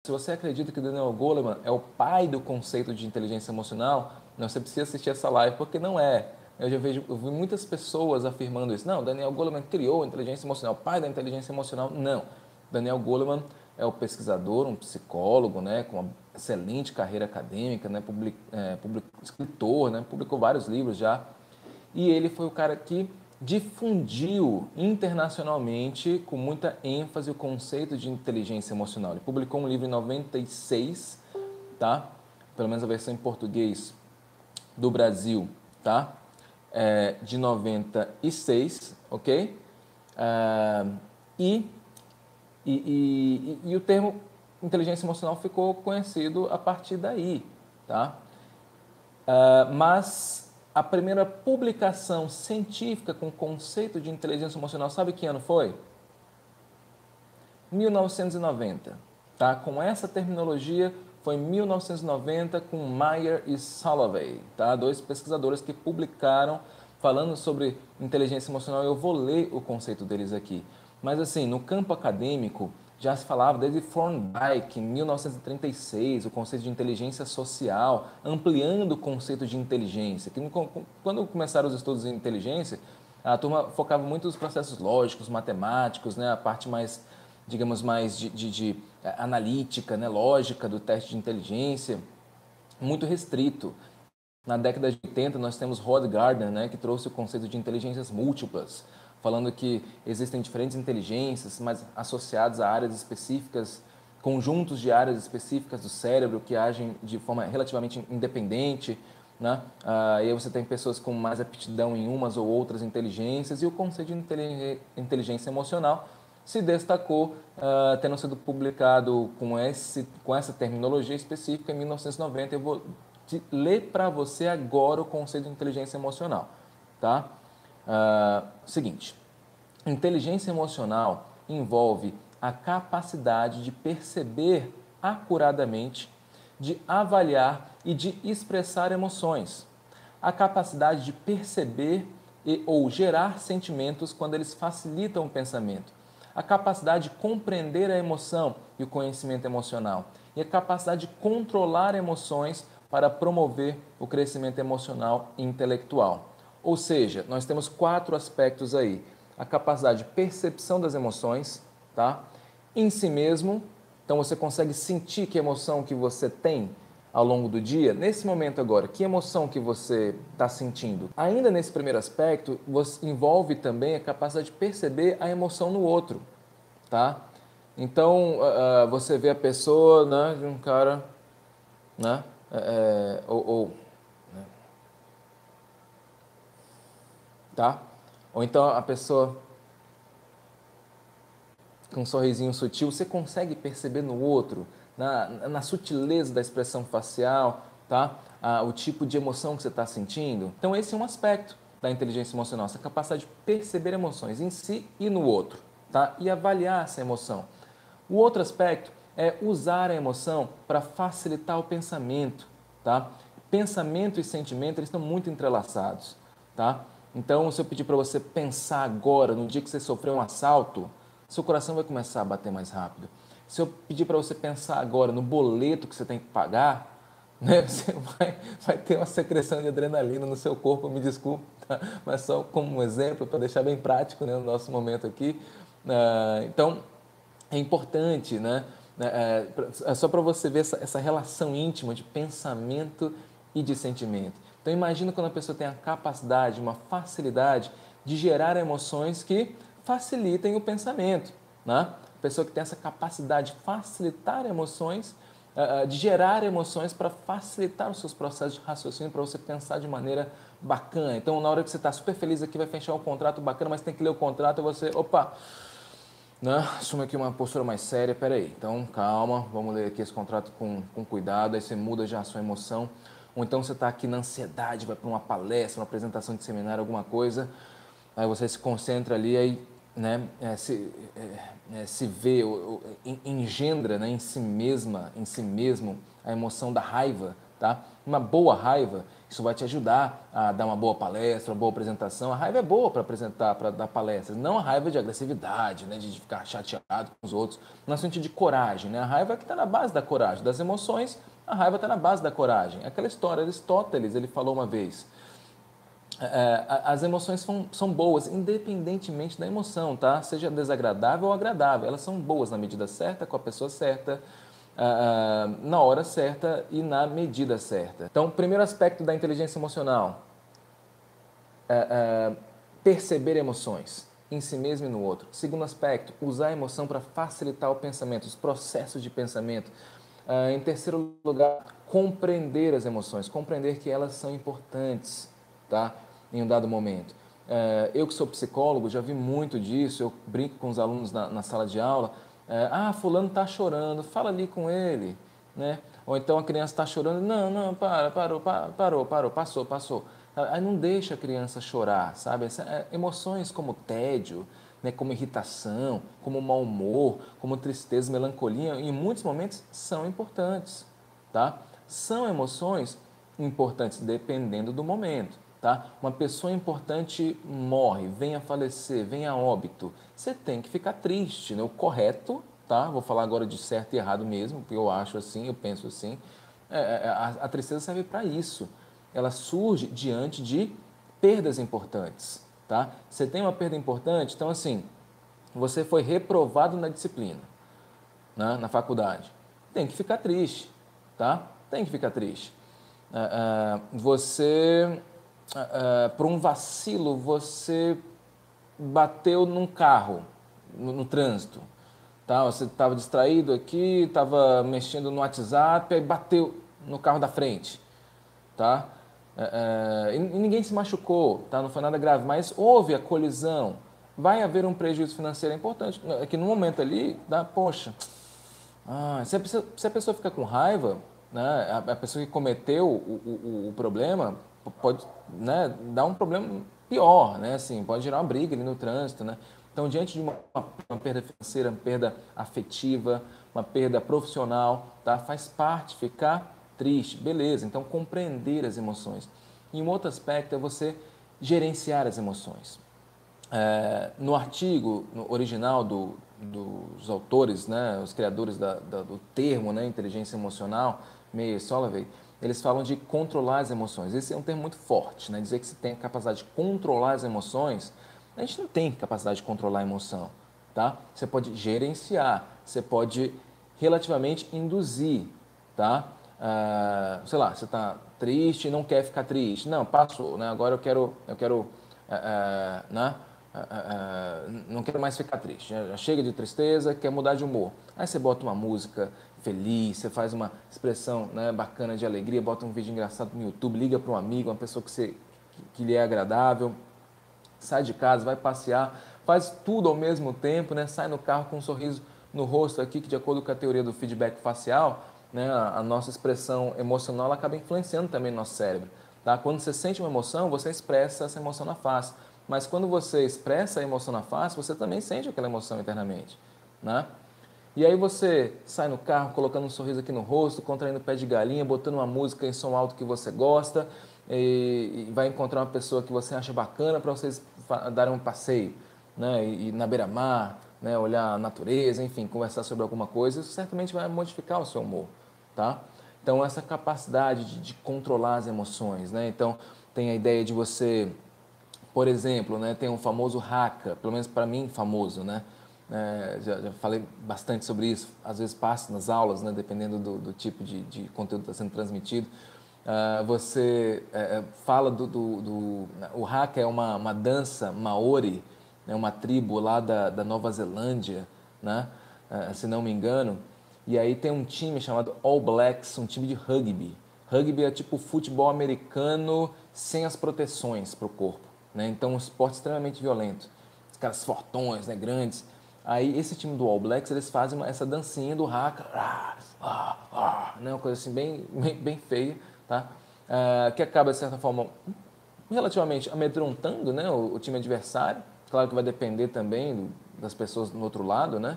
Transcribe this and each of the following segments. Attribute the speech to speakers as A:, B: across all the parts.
A: Se você acredita que Daniel Goleman é o pai do conceito de inteligência emocional, não, você precisa assistir essa live, porque não é. Eu vi muitas pessoas afirmando isso. Não, Daniel Goleman criou a inteligência emocional, pai da inteligência emocional. Não. Daniel Goleman é o pesquisador, um psicólogo, né, com uma excelente carreira acadêmica, né, escritor, né, publicou vários livros já. E ele foi o cara que difundiu internacionalmente, com muita ênfase, o conceito de inteligência emocional. Ele publicou um livro em 96, tá? Pelo menos a versão em português do Brasil, tá? De 96, ok? Ah, e, e o termo inteligência emocional ficou conhecido a partir daí, tá? Mas a primeira publicação científica com o conceito de inteligência emocional, sabe que ano foi? 1990, tá? Com essa terminologia foi em 1990 com Meyer e Salovey, tá? Dois pesquisadores que publicaram falando sobre inteligência emocional. Eu vou ler o conceito deles aqui. Mas assim, no campo acadêmico já se falava desde Thorndike em 1936, o conceito de inteligência social, ampliando o conceito de inteligência. Quando começaram os estudos em inteligência, a turma focava muito nos processos lógicos, matemáticos, né? A parte mais, digamos, mais de analítica, né? Lógica do teste de inteligência, muito restrito. Na década de 80, nós temos Rod Gardner, né, que trouxe o conceito de inteligências múltiplas, falando que existem diferentes inteligências, mas associadas a áreas específicas, conjuntos de áreas específicas do cérebro que agem de forma relativamente independente, né? E aí você tem pessoas com mais aptidão em umas ou outras inteligências, e o conceito de inteligência emocional se destacou, tendo sido publicado com essa terminologia específica em 1990. Eu vou ler para você agora o conceito de inteligência emocional, tá? Seguinte, inteligência emocional envolve a capacidade de perceber acuradamente, de avaliar e de expressar emoções, a capacidade de perceber ou gerar sentimentos quando eles facilitam o pensamento, a capacidade de compreender a emoção e o conhecimento emocional, e a capacidade de controlar emoções para promover o crescimento emocional e intelectual. Ou seja, nós temos 4 aspectos aí: a capacidade de percepção das emoções, tá? Em si mesmo, então você consegue sentir que emoção que você tem ao longo do dia. Nesse momento agora, que emoção que você está sentindo? Ainda nesse primeiro aspecto, envolve também a capacidade de perceber a emoção no outro, tá? Então, você vê a pessoa, né, de um cara, né, né, tá? Ou então a pessoa com um sorrisinho sutil, você consegue perceber no outro, na sutileza da expressão facial, tá? O tipo de emoção que você está sentindo. Então, esse é um aspecto da inteligência emocional, essa capacidade de perceber emoções em si e no outro, tá? E avaliar essa emoção. O outro aspecto é usar a emoção para facilitar o pensamento, tá? Pensamento e sentimento, eles estão muito entrelaçados, tá? Então, se eu pedir para você pensar agora, no dia que você sofreu um assalto, seu coração vai começar a bater mais rápido. Se eu pedir para você pensar agora no boleto que você tem que pagar, né, você vai ter uma secreção de adrenalina no seu corpo, me desculpe, tá? Mas só como um exemplo, para deixar bem prático, né, no nosso momento aqui. Então, é importante, né? É só para você ver essa relação íntima de pensamento e de sentimento. Então, imagina quando a pessoa tem a capacidade, uma facilidade de gerar emoções que facilitem o pensamento, né? A pessoa que tem essa capacidade de facilitar emoções, de gerar emoções para facilitar os seus processos de raciocínio, para você pensar de maneira bacana. Então, na hora que você está super feliz aqui, vai fechar um contrato bacana, mas tem que ler o contrato, e você, opa, né? Assume aqui uma postura mais séria. Peraí, então calma, vamos ler aqui esse contrato com cuidado. Aí você muda já a sua emoção. Ou então você está aqui na ansiedade, vai para uma palestra, uma apresentação de seminário, alguma coisa. Aí você se concentra ali, aí, né, se vê, engendra, né, em si mesmo a emoção da raiva. tá? Uma boa raiva, isso vai te ajudar a dar uma boa palestra, uma boa apresentação. A raiva é boa para apresentar, para dar palestras, não a raiva de agressividade, né, de ficar chateado com os outros, no sentido de coragem, né? A raiva é que está na base da coragem, das emoções, a raiva está na base da coragem. Aquela história, Aristóteles, ele falou uma vez, as emoções são boas, independentemente da emoção, tá? Seja desagradável ou agradável, elas são boas na medida certa, com a pessoa certa, na hora certa e na medida certa. Então, o primeiro aspecto da inteligência emocional, perceber emoções em si mesmo e no outro. Segundo aspecto, usar a emoção para facilitar o pensamento, os processos de pensamento. Em terceiro lugar, compreender as emoções, compreender que elas são importantes, tá? Em um dado momento. Eu que sou psicólogo, já vi muito disso, eu brinco com os alunos na sala de aula, fulano está chorando, fala ali com ele, né? Ou então a criança está chorando, não, parou, passou. Aí não deixa a criança chorar, sabe? Emoções como tédio, né, como irritação, como mau humor, como tristeza, melancolia, em muitos momentos são importantes, tá? São emoções importantes dependendo do momento, tá? Uma pessoa importante morre, vem a falecer, vem a óbito, você tem que ficar triste, né? O correto, tá? Vou falar agora de certo e errado mesmo, porque eu acho assim, eu penso assim. A tristeza serve para isso. Ela surge diante de perdas importantes, tá? Você tem uma perda importante, então assim, você foi reprovado na disciplina, né, na faculdade. Tem que ficar triste, tá? Tem que ficar triste. Você, por um vacilo, você bateu num carro, no trânsito, tá? Você estava distraído aqui, estava mexendo no WhatsApp, aí bateu no carro da frente, tá? E ninguém se machucou, tá? Não foi nada grave, mas houve a colisão. Vai haver um prejuízo financeiro importante. É que no momento ali, poxa, se a pessoa fica com raiva, né, a pessoa que cometeu o problema pode, né, dar um problema pior, né? Assim, pode gerar uma briga ali no trânsito, né? Então, diante de uma perda financeira, uma perda afetiva, uma perda profissional, tá? Faz parte ficar triste, beleza. Então, compreender as emoções. E um outro aspecto é você gerenciar as emoções. No artigo no original dos autores, né, os criadores do termo, né, inteligência emocional, Meyer e Salovey, eles falam de controlar as emoções. Esse é um termo muito forte, né, dizer que você tem a capacidade de controlar as emoções. A gente não tem capacidade de controlar a emoção, tá? Você pode gerenciar, você pode relativamente induzir, tá? Sei lá, você está triste e não quer ficar triste. Não, passou, né? Agora eu quero, né? Não quero mais ficar triste. Já chega de tristeza, quer mudar de humor. Aí você bota uma música feliz, você faz uma expressão, né, bacana de alegria, bota um vídeo engraçado no YouTube, liga para um amigo, uma pessoa que lhe é agradável, sai de casa, vai passear, faz tudo ao mesmo tempo, né? Sai no carro com um sorriso no rosto aqui, que de acordo com a teoria do feedback facial, né, a nossa expressão emocional ela acaba influenciando também no nosso cérebro. Tá? Quando você sente uma emoção, você expressa essa emoção na face. Mas quando você expressa a emoção na face, você também sente aquela emoção internamente. Né? E aí você sai no carro colocando um sorriso aqui no rosto, contraindo o pé de galinha, botando uma música em som alto que você gosta e vai encontrar uma pessoa que você acha bacana para vocês darem um passeio, né? E na beira-mar, né? Olhar a natureza, enfim, conversar sobre alguma coisa, isso certamente vai modificar o seu humor, tá? Então essa capacidade de controlar as emoções, né? Então tem a ideia de você, por exemplo, né, tem um famoso haka, pelo menos para mim famoso, né? Já falei bastante sobre isso, às vezes passo nas aulas, né, dependendo do tipo de conteúdo que está sendo transmitido. Você fala o haka é uma dança maori, né, uma tribo lá da Nova Zelândia, né, se não me engano, e aí tem um time chamado All Blacks, um time de rugby. Rugby é tipo futebol americano sem as proteções para o corpo, né? Então, um esporte extremamente violento. Os caras fortões, né, grandes. Aí, esse time do All Blacks, eles fazem essa dancinha do haka, né, uma coisa assim bem feia, tá? Que acaba, de certa forma, relativamente amedrontando, né, o time adversário. Claro que vai depender também das pessoas do outro lado, né?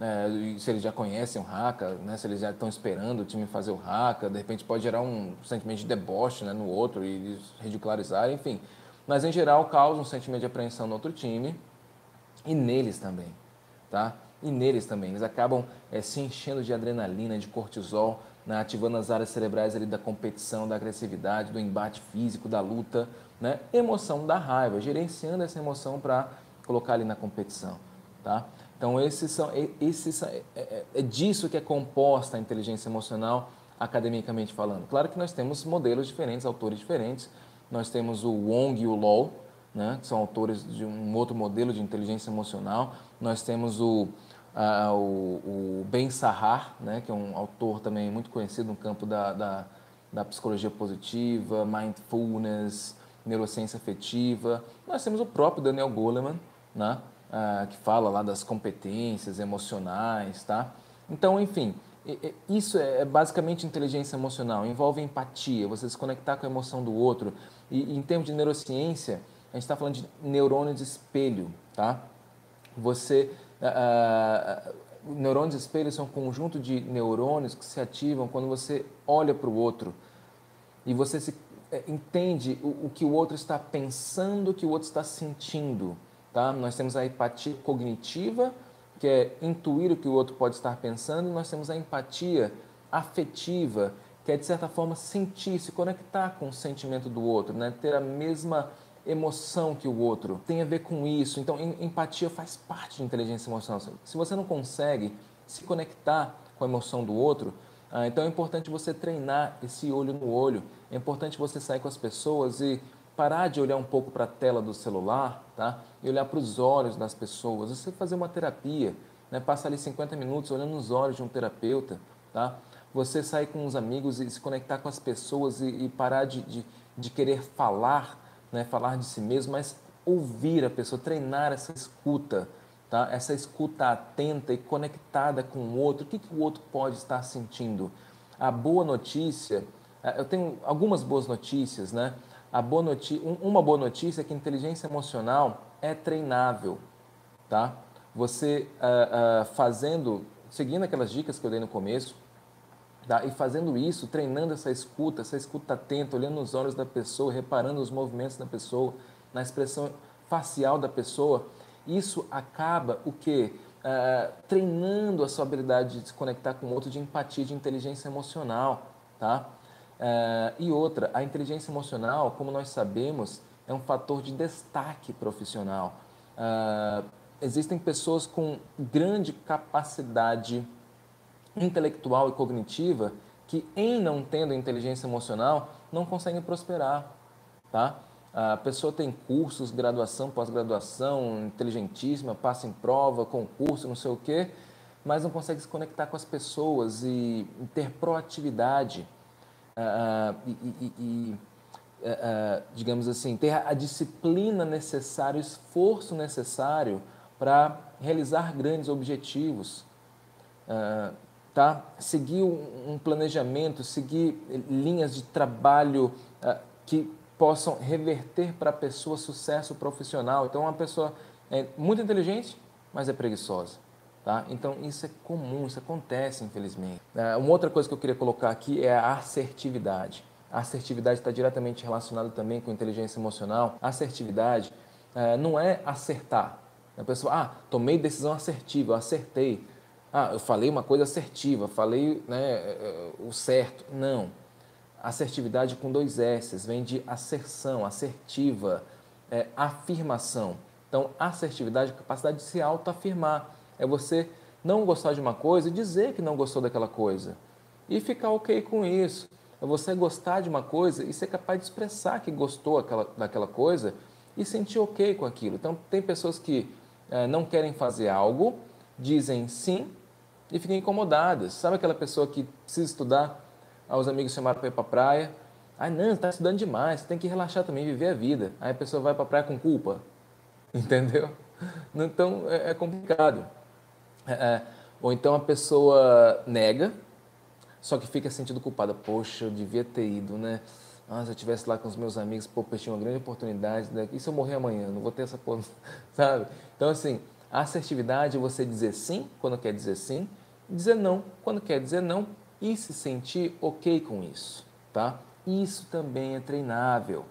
A: e se eles já conhecem o haka, né, se eles já estão esperando o time fazer o haka, de repente pode gerar um sentimento de deboche, né, no outro e eles ridicularizarem, enfim. Mas, em geral, causa um sentimento de apreensão no outro time e neles também, tá? E neles também. Eles acabam se enchendo de adrenalina, de cortisol, né, ativando as áreas cerebrais ali da competição, da agressividade, do embate físico, da luta, né? Emoção da raiva, gerenciando essa emoção para colocar ali na competição, tá? Então, é disso que é composta a inteligência emocional, academicamente falando. Claro que nós temos modelos diferentes, autores diferentes. Nós temos o Wong e o Law, né, que são autores de um outro modelo de inteligência emocional. Nós temos o Ben Sahar, né, que é um autor também muito conhecido no campo da psicologia positiva, mindfulness, neurociência afetiva. Nós temos o próprio Daniel Goleman, né, que fala lá das competências emocionais, tá? Então, enfim, isso é basicamente inteligência emocional, envolve empatia, você se conectar com a emoção do outro. E em termos de neurociência, a gente está falando de neurônio de espelho, tá? Você, neurônios de espelho são um conjunto de neurônios que se ativam quando você olha para o outro e você entende o que o outro está pensando, o que o outro está sentindo, tá? Nós temos a empatia cognitiva, que é intuir o que o outro pode estar pensando, e nós temos a empatia afetiva, que é, de certa forma, sentir, se conectar com o sentimento do outro, né? Ter a mesma emoção que o outro. Tem a ver com isso. Então, empatia faz parte de inteligência emocional. Se você não consegue se conectar com a emoção do outro, então é importante você treinar esse olho no olho. É importante você sair com as pessoas e parar de olhar um pouco para a tela do celular, tá? E olhar para os olhos das pessoas. Você fazer uma terapia, né? Passar ali 50 minutos olhando nos olhos de um terapeuta, tá? Você sair com os amigos e se conectar com as pessoas e parar de querer falar, né? Falar de si mesmo, mas ouvir a pessoa, treinar essa escuta, tá? Essa escuta atenta e conectada com o outro. O que o outro pode estar sentindo? A boa notícia, eu tenho algumas boas notícias, né? Uma boa notícia é que a inteligência emocional é treinável, tá? Você seguindo aquelas dicas que eu dei no começo, tá? E fazendo isso, treinando essa escuta atenta, olhando nos olhos da pessoa, reparando os movimentos da pessoa, na expressão facial da pessoa, isso acaba o quê? Treinando a sua habilidade de se conectar com o outro, de empatia, de inteligência emocional, tá? E outra, a inteligência emocional, como nós sabemos, é um fator de destaque profissional. Existem pessoas com grande capacidade intelectual e cognitiva que, em não tendo inteligência emocional, não conseguem prosperar, tá? A pessoa tem cursos, graduação, pós-graduação, inteligentíssima, passa em prova, concurso, não sei o quê, mas não consegue se conectar com as pessoas e ter proatividade, digamos assim, ter a disciplina necessária, o esforço necessário para realizar grandes objetivos, tá? Seguir um planejamento, seguir linhas de trabalho que possam reverter para a pessoa sucesso profissional. Então, uma pessoa é muito inteligente, mas é preguiçosa. Tá? Então, isso é comum, isso acontece, infelizmente. Uma outra coisa que eu queria colocar aqui é a assertividade. A assertividade está diretamente relacionada também com inteligência emocional. A assertividade não é acertar. A pessoa, tomei decisão assertiva, eu acertei. Eu falei uma coisa assertiva, falei, né, o certo. Não. Assertividade com 2 S's, vem de asserção, assertiva, afirmação. Então, assertividade é a capacidade de se autoafirmar. É você não gostar de uma coisa e dizer que não gostou daquela coisa. E ficar ok com isso. É você gostar de uma coisa e ser capaz de expressar que gostou daquela coisa e sentir ok com aquilo. Então, tem pessoas que não querem fazer algo, dizem sim e ficam incomodadas. Sabe aquela pessoa que precisa estudar? Os amigos chamaram para ir para a praia. Não, você está estudando demais, você tem que relaxar também, viver a vida. Aí a pessoa vai para a praia com culpa, entendeu? Então é complicado. Ou então a pessoa nega, só que fica sentindo culpada. Poxa, eu devia ter ido, né? Se eu estivesse lá com os meus amigos, pô, perdi uma grande oportunidade. Né? E se eu morrer amanhã? Não vou ter essa, sabe? Então, assim, A assertividade é você dizer sim quando quer dizer sim, dizer não quando quer dizer não e se sentir ok com isso, tá? Isso também é treinável.